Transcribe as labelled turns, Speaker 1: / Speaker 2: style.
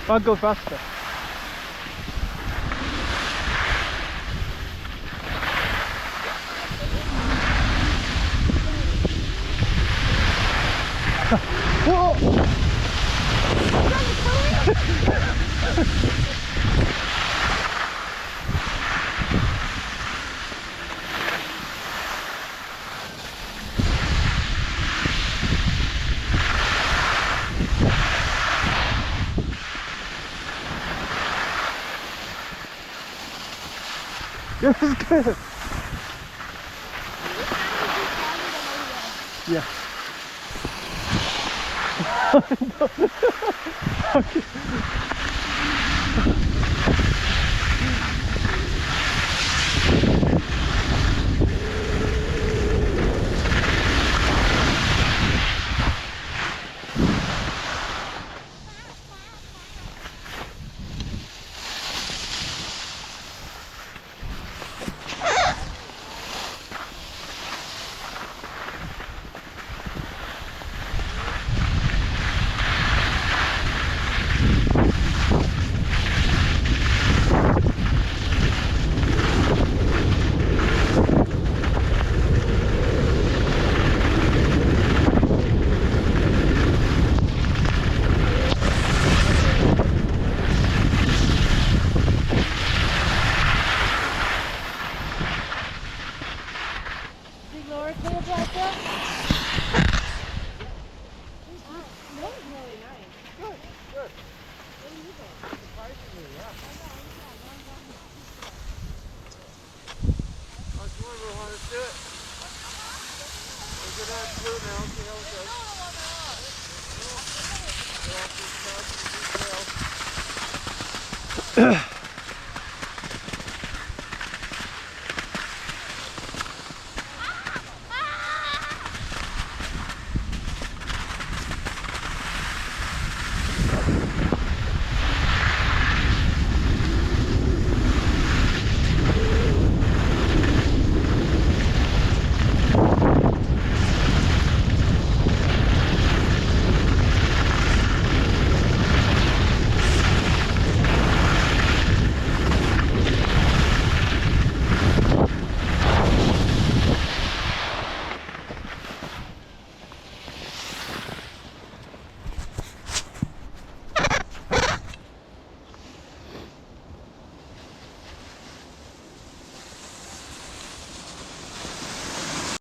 Speaker 1: I'll go faster. Whoa! It was good. Yeah. Okay.
Speaker 2: Lower kids like that? That was really nice.
Speaker 3: Good, good. What do you think? Surprisingly, yeah. Come on, Rohan, let's do it. We'll get on blue now, see how it goes. Get off this couch and do well.